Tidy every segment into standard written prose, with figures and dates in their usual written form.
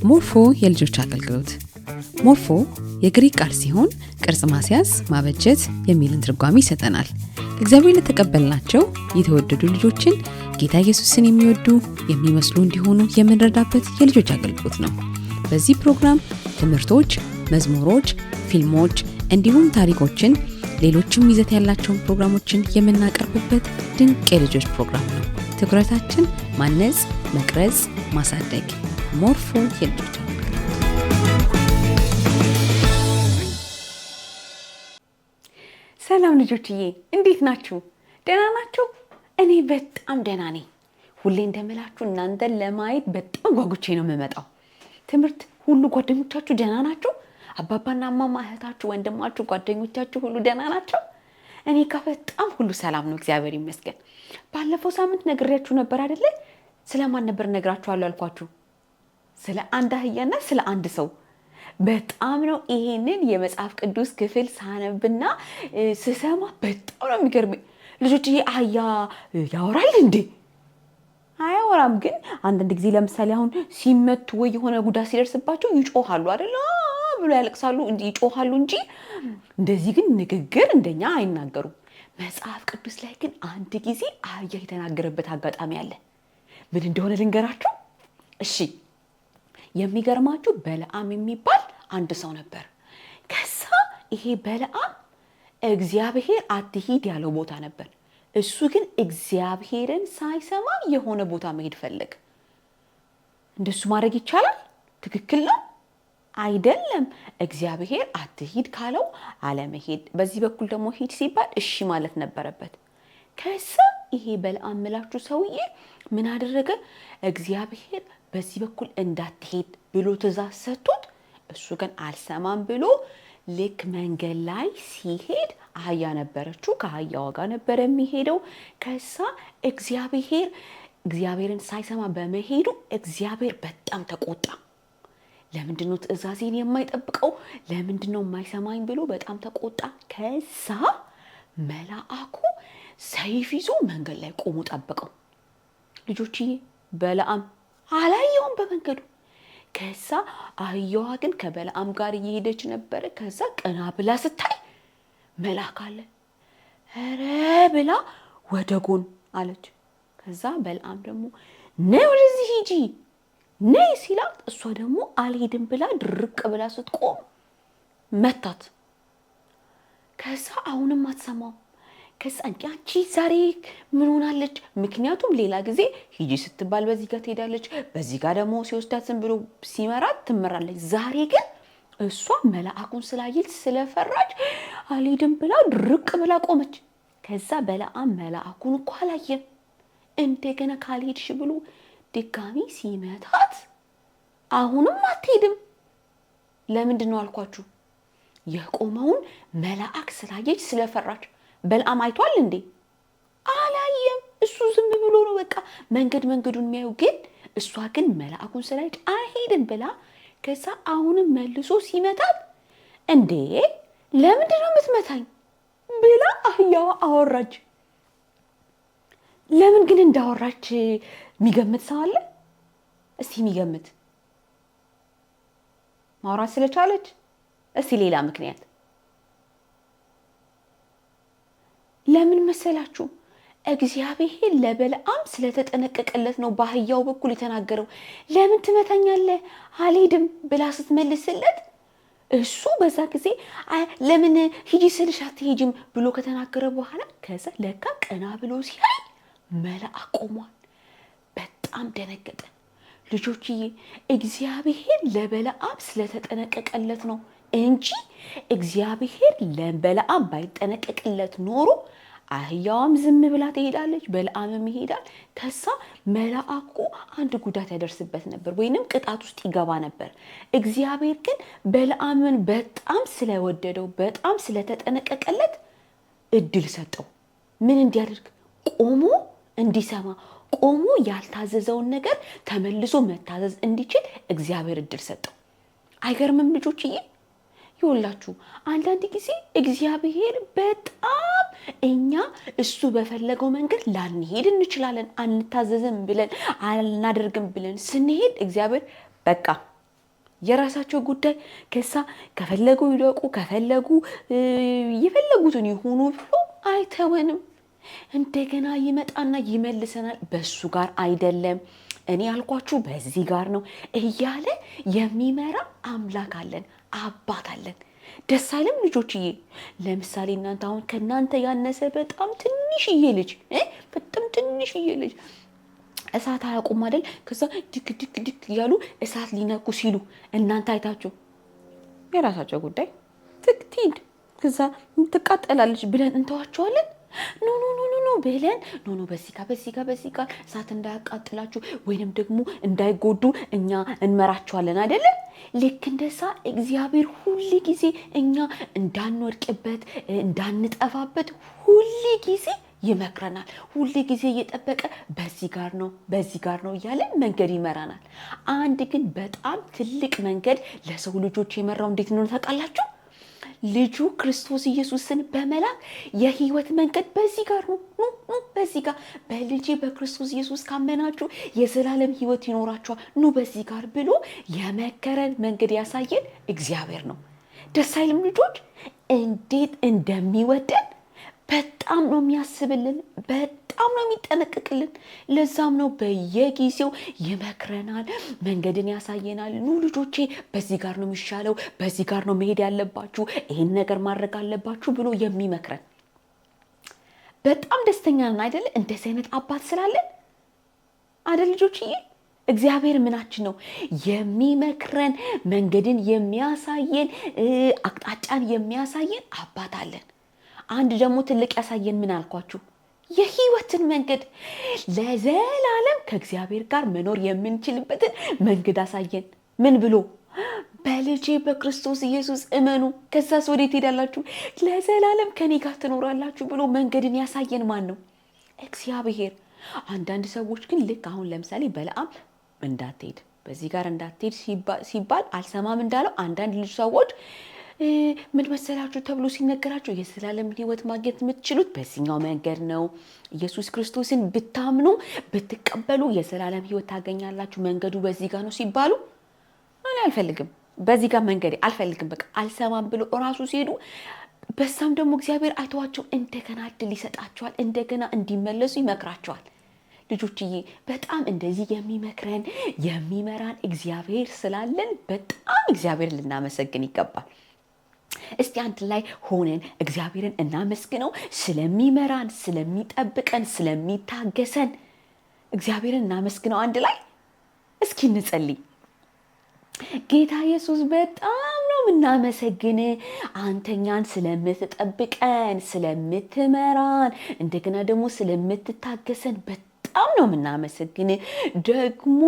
ሞርፎ የልጆች አገልግሎት ሞርፎ የግሪክ ቃል ሲሆን ቅርጽ ማስያዝ ማበጀት የሚልን ትርጓሜ ይሰጠናል። እግዚአብሔር ለተቀበልናቸው የተወደዱ ልጆችን ጌታ ኢየሱስን የሚወዱ የሚመስሉ እንዲሆኑ የምንረዳበት የልጆች አገልግሎት ነው። በዚህ ፕሮግራም ትምህርቶች፣ መዝሙሮች፣ ፊልሞች እንዲሁም ታሪኮችን ሌሎችም ይዘት ያላቸውን ፕሮግራሞችን የምናቀርብበት ድንቅ የልጆች ፕሮግራም ነው። ትኩረታችን ማነጽ፣ መቅረጽ፣ ማሳደግ። ሞርፎ የልጆች አገልግሎት። ሰላም ልጆችዬ፣ እንዴት ናችሁ? ደህና ናችሁ? እኔ በጣም ደህና ነኝ። ሁሌ እንደምላችሁ እናንተን ለማየት በጣም ጓጉቼ ነው የምመጣው። ትምህርት ሁሉ ጓደኞቻችሁ ደህና ናቸው? አባባና እማማ፣ እህታችሁ፣ ወንድማችሁ፣ ጓደኞቻችሁ ሁሉ ደህና ናቸው? እኔ ጋር በጣም ሁሉ ሰላም ነው፣ እግዚአብሔር ይመስገን። ባለፈው ሳምንት ነግሬያችሁ ነበር አይደለ? ስለማን ነበር ነግራችኋለሁ ያልኳችሁ? ስለ አንድ አህያና ስለ አንድ ሰው። በጣም ነው ይሄንን የመጽሐፍ ቅዱስ ክፍል ሳነብና ስሰማ በጣም ነው የሚገርመኝ። ልጆችዬ አህያ ያወራል እንዴ? አያወራም፣ ግን አንዳንድ ጊዜ ለምሳሌ አሁን ሲመቱ ወይ የሆነ ጉዳት ሲደርስባቸው ይጮሃሉ አይደል? ብሎ ያለቅሳሉ እንጂ ይጮሃሉ እንጂ እንደዚህ ግን ንግግር እንደኛ አይናገሩም። መጽሐፍ ቅዱስ ላይ ግን አንድ ጊዜ አህያ የተናገረበት አጋጣሚ አለ። ምን እንደሆነ ልንገራችሁ። እሺ፣ የሚገርማችሁ በለዓም የሚባል አንድ ሰው ነበር። ከዛ ይሄ በለዓም እግዚአብሔር አትሂድ ያለው ቦታ ነበር። እሱ ግን እግዚአብሔርን ሳይሰማ የሆነ ቦታ መሄድ ፈለገ። እንደሱ ማድረግ ይቻላል? ትክክል ነው አይደለም? እግዚአብሔር አትሂድ ካለው አለመሄድ፣ በዚህ በኩል ደግሞ ሂድ ሲባል እሺ ማለት ነበረበት። ከዛ ይሄ በለዓም ምላችሁ ሰውዬ ምን አደረገ? እግዚአብሔር በዚህ በኩል እንዳትሄድ ብሎ ትእዛዝ ሰጥቶት፣ እሱ ግን አልሰማም ብሎ ልክ መንገድ ላይ ሲሄድ አህያ ነበረችው፣ ከአህያዋ ጋር ነበረ የሚሄደው። ከዛ እግዚአብሔርን ሳይሰማ በመሄዱ እግዚአብሔር በጣም ተቆጣ። ለምንድነው ትእዛዜን የማይጠብቀው? ለምንድነው የማይሰማኝ ብሎ በጣም ተቆጣ። ከዛ መልአኩ ሰይፍ ይዞ መንገድ ላይ ቆሞ ጠበቀው። ልጆችዬ በለዓም አላየውም በመንገዱ። ከዛ አህያዋ ግን ከበለዓም ጋር እየሄደች ነበረ። ከዛ ቀና ብላ ስታይ መልአክ አለ። ኧረ ብላ ወደ ጎን አለች። ከዛ በለዓም ደግሞ ነይ ወደዚህ ሂጂ ነይ ሲላት፣ እሷ ደግሞ አልሄድም ብላ ድርቅ ብላ ስትቆም መታት። ከዛ አሁንም አትሰማው። ከዛ አንቺ ዛሬ ምን ሆናለች? ምክንያቱም ሌላ ጊዜ ሂጂ ስትባል በዚህ ጋር ትሄዳለች፣ በዚህ ጋር ደግሞ ሲወስዳት ዝም ብሎ ሲመራት ትመራለች። ዛሬ ግን እሷ መልአኩን ስላየች ስለፈራች አልሄድም ብላ ድርቅ ብላ ቆመች። ከዛ በለዓም መልአኩን እኮ አላየም። እንደገና ካልሄድሽ ብሎ ድጋሚ ሲመታት አሁንም አትሄድም። ለምንድን ነው አልኳችሁ? የቆመውን መልአክ ስላየች ስለፈራች። በለዓም አይቷል እንዴ? አላየም። እሱ ዝም ብሎ ነው በቃ መንገዱን የሚያየው። ግን እሷ ግን መልአኩን ስላየች አይሄድም ብላ፣ ከዛ አሁንም መልሶ ሲመታት እንዴ ለምንድን ነው የምትመታኝ ብላ አህያዋ አወራች። ለምን ግን እንዳወራች የሚገምት ሰው አለ? እስቲ የሚገምት። ማውራት ስለቻለች? እስቲ ሌላ ምክንያት። ለምን መሰላችሁ? እግዚአብሔር ለበለዓም ስለተጠነቀቀለት ነው በአህያው በኩል የተናገረው። ለምን ትመታኛለህ አልሄድም ብላ ስትመልስለት፣ እሱ በዛ ጊዜ ለምን ሂጂ ስልሽ አትሄጂም ብሎ ከተናገረ በኋላ ከዛ ለካ ቀና ብሎ ሲያይ መልአክ ቆሟል። በጣም ደነገጠ። ልጆችዬ እግዚአብሔር ለበለዓም ስለተጠነቀቀለት ነው እንጂ እግዚአብሔር ለበለዓም ባይጠነቀቅለት ኖሮ አህያዋም ዝም ብላ ትሄዳለች፣ በለዓምም ይሄዳል። ከዛ መልአኩ አንድ ጉዳት ያደርስበት ነበር፣ ወይንም ቅጣት ውስጥ ይገባ ነበር። እግዚአብሔር ግን በለዓምን በጣም ስለወደደው በጣም ስለተጠነቀቀለት እድል ሰጠው። ምን እንዲያደርግ? ቆሞ እንዲሰማ፣ ቆሞ ያልታዘዘውን ነገር ተመልሶ መታዘዝ እንዲችል እግዚአብሔር እድል ሰጠው። አይገርምም ልጆችዬ? ይኸውላችሁ አንዳንድ ጊዜ እግዚአብሔር በጣም እኛ እሱ በፈለገው መንገድ ላንሄድ እንችላለን። አንታዘዝም ብለን አናደርግም ብለን ስንሄድ እግዚአብሔር በቃ የራሳቸው ጉዳይ። ከዛ ከፈለጉ ይደቁ፣ ከፈለጉ የፈለጉትን ይሁኑ ብሎ አይተወንም። እንደገና ይመጣና ይመልሰናል። በሱ ጋር አይደለም እኔ ያልኳችሁ በዚህ ጋር ነው እያለ የሚመራ አምላክ አለን፣ አባት አለን። ደስ አይልም ልጆችዬ? ለምሳሌ እናንተ አሁን ከእናንተ ያነሰ በጣም ትንሽዬ ልጅ በጣም ትንሽዬ ልጅ እሳት አያውቁም አይደል? ከዛ ድክ ድክ ድክ እያሉ እሳት ሊነኩ ሲሉ እናንተ አይታችሁ የራሳቸው ጉዳይ ትክቲድ ከዛ ትቃጠላለች ብለን እንተዋቸዋለን? ኖ ኖ ኖ ኖ ኖ ብለን ኖ በዚህ ጋር እሳት እንዳያቃጥላችሁ ወይንም ደግሞ እንዳይጎዱ እኛ እንመራቸዋለን አይደለ? ልክ እንደዛ እግዚአብሔር ሁሉ ጊዜ እኛ እንዳንወድቅበት እንዳንጠፋበት ሁሉ ጊዜ ይመክረናል። ሁሉ ጊዜ እየጠበቀ በዚህ ጋር ነው እያለ መንገድ ይመራናል። አንድ ግን በጣም ትልቅ መንገድ ለሰው ልጆች የመራው እንዴት ነው ታውቃላችሁ? ልጁ ክርስቶስ ኢየሱስን በመላክ የህይወት መንገድ በዚህ ጋር ነው። በዚህ ጋር በልጄ በክርስቶስ ኢየሱስ ካመናችሁ የዘላለም ህይወት ይኖራችኋል፣ ኑ በዚህ ጋር ብሎ የመከረን መንገድ ያሳየን እግዚአብሔር ነው። ደስ አይልም ልጆች? እንዴት እንደሚወደን በጣም ነው የሚያስብልን፣ በጣም ነው የሚጠነቅቅልን። ለዛም ነው በየጊዜው ይመክረናል፣ መንገድን ያሳየናል። ኑ ልጆቼ በዚህ ጋር ነው የሚሻለው፣ በዚህ ጋር ነው መሄድ ያለባችሁ፣ ይሄን ነገር ማድረግ አለባችሁ ብሎ የሚመክረን። በጣም ደስተኛ ነን አይደል? እንደዚህ አይነት አባት ስላለን አይደል ልጆችዬ? እግዚአብሔር ምናችን ነው? የሚመክረን፣ መንገድን የሚያሳየን፣ አቅጣጫን የሚያሳየን አባት አለን። አንድ ደግሞ ትልቅ ያሳየን ምን አልኳችሁ? የህይወትን መንገድ ለዘላለም ከእግዚአብሔር ጋር መኖር የምንችልበትን መንገድ አሳየን። ምን ብሎ? በልጄ በክርስቶስ ኢየሱስ እመኑ፣ ከዛስ ወዴት ሄዳላችሁ? ለዘላለም ከኔ ጋር ትኖራላችሁ ብሎ መንገድን ያሳየን ማን ነው? እግዚአብሔር። አንዳንድ ሰዎች ግን ልክ አሁን ለምሳሌ በለዓም እንዳትሄድ በዚህ ጋር እንዳትሄድ ሲባል አልሰማም እንዳለው አንዳንድ ልጅ ሰዎች ምን መሰላችሁ ተብሎ ሲነገራችሁ የዘላለም ህይወት ማግኘት የምትችሉት በዚህኛው መንገድ ነው፣ ኢየሱስ ክርስቶስን ብታምኑ ብትቀበሉ የዘላለም ህይወት ታገኛላችሁ፣ መንገዱ በዚህ ጋር ነው ሲባሉ እኔ አልፈልግም፣ በዚህ ጋር መንገድ አልፈልግም፣ በቃ አልሰማም ብሎ እራሱ ሲሄዱ በሳም ደግሞ እግዚአብሔር አይተዋቸው እንደገና እድል ይሰጣቸዋል፣ እንደገና እንዲመለሱ ይመክራቸዋል። ልጆችዬ በጣም እንደዚህ የሚመክረን የሚመራን እግዚአብሔር ስላለን በጣም እግዚአብሔር ልናመሰግን ይገባል። እስቲ አንድ ላይ ሆነን እግዚአብሔርን እናመስግነው። ስለሚመራን፣ ስለሚጠብቀን፣ ስለሚታገሰን እግዚአብሔርን እናመስግነው አንድ ላይ። እስኪ እንጸልይ። ጌታ ኢየሱስ በጣም ነው የምናመሰግን፣ አንተኛን ስለምትጠብቀን፣ ስለምትመራን፣ እንደገና ደግሞ ስለምትታገሰን በጣም ነው የምናመሰግን። ደግሞ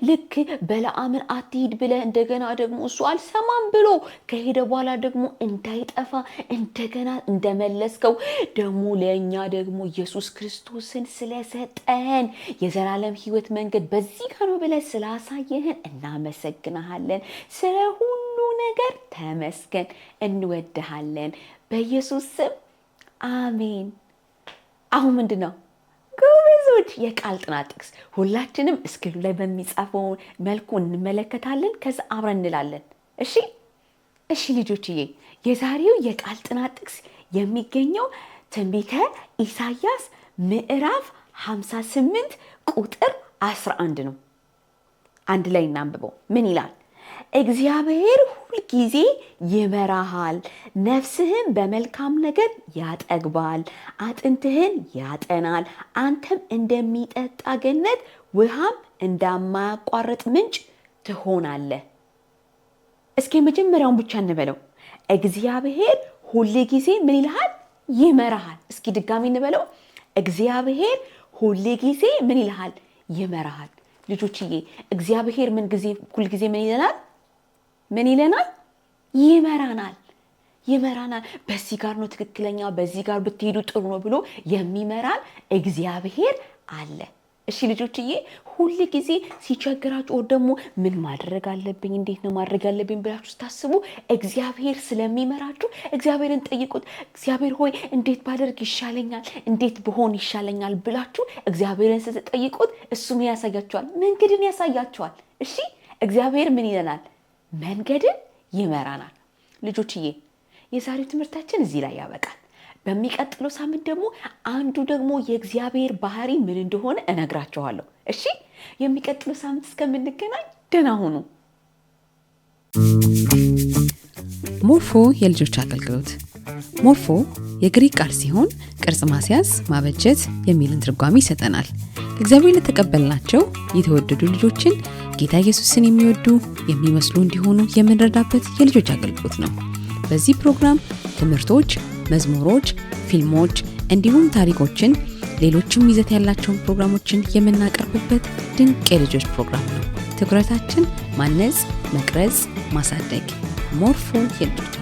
ልክ በለዓምን አትሂድ ብለህ እንደገና ደግሞ እሱ አልሰማም ብሎ ከሄደ በኋላ ደግሞ እንዳይጠፋ እንደገና እንደመለስከው ደግሞ ለእኛ ደግሞ ኢየሱስ ክርስቶስን ስለሰጠን የዘላለም ህይወት መንገድ በዚህ ጋር ነው ብለህ ስላሳየህን እናመሰግናሃለን። ስለ ሁሉ ነገር ተመስገን። እንወድሃለን። በኢየሱስ ስም አሜን። አሁን ምንድን ነው ጎበዞች? የቃል ጥናት ጥቅስ ሁላችንም እስክሪኑ ላይ በሚጻፈው መልኩ እንመለከታለን። ከዛ አብረን እንላለን። እሺ ልጆችዬ፣ የዛሬው የቃል ጥናት ጥቅስ የሚገኘው ትንቢተ ኢሳይያስ ምዕራፍ 58 ቁጥር 11 ነው። አንድ ላይ እናንብበው። ምን ይላል? እግዚአብሔር ሁልጊዜ ይመራሃል፣ ነፍስህን በመልካም ነገር ያጠግባል፣ አጥንትህን ያጠናል፣ አንተም እንደሚጠጣ ገነት ውሃም እንደማያቋርጥ ምንጭ ትሆናለህ። እስኪ መጀመሪያውን ብቻ እንበለው። እግዚአብሔር ሁልጊዜ ምን ይልሃል? ይመራሃል። እስኪ ድጋሚ እንበለው። እግዚአብሔር ሁልጊዜ ምን ይልሃል? ይመራሃል። ልጆችዬ እግዚአብሔር ሁልጊዜ ምን ይለናል? ምን ይለናል? ይመራናል። በዚህ ጋር ነው ትክክለኛ፣ በዚህ ጋር ብትሄዱ ጥሩ ነው ብሎ የሚመራን እግዚአብሔር አለ። እሺ ልጆችዬ፣ ሁል ጊዜ ሲቸግራችሁ ደግሞ ምን ማድረግ አለብኝ፣ እንዴት ነው ማድረግ ያለብኝ ብላችሁ ስታስቡ እግዚአብሔር ስለሚመራችሁ እግዚአብሔርን ጠይቁት። እግዚአብሔር ሆይ እንዴት ባደርግ ይሻለኛል፣ እንዴት ብሆን ይሻለኛል ብላችሁ እግዚአብሔርን ስትጠይቁት እሱም ያሳያችኋል፣ መንገድን ያሳያችኋል። እሺ እግዚአብሔር ምን ይለናል? መንገድን ይመራናል። ልጆችዬ የዛሬው ትምህርታችን እዚህ ላይ ያበቃል። በሚቀጥለው ሳምንት ደግሞ አንዱ ደግሞ የእግዚአብሔር ባህሪ ምን እንደሆነ እነግራችኋለሁ። እሺ፣ የሚቀጥለው ሳምንት እስከምንገናኝ ደህና ሁኑ። ሞርፎ የልጆች አገልግሎት። ሞርፎ የግሪክ ቃል ሲሆን ቅርጽ ማስያዝ፣ ማበጀት የሚልን ትርጓሜ ይሰጠናል። እግዚአብሔር ለተቀበልናቸው የተወደዱ ልጆችን ጌታ ኢየሱስን የሚወዱ የሚመስሉ እንዲሆኑ የምንረዳበት የልጆች አገልግሎት ነው። በዚህ ፕሮግራም ትምህርቶች፣ መዝሙሮች፣ ፊልሞች እንዲሁም ታሪኮችን፣ ሌሎችም ይዘት ያላቸውን ፕሮግራሞችን የምናቀርብበት ድንቅ የልጆች ፕሮግራም ነው። ትኩረታችን ማነጽ፣ መቅረጽ፣ ማሳደግ። ሞርፎ የልጆች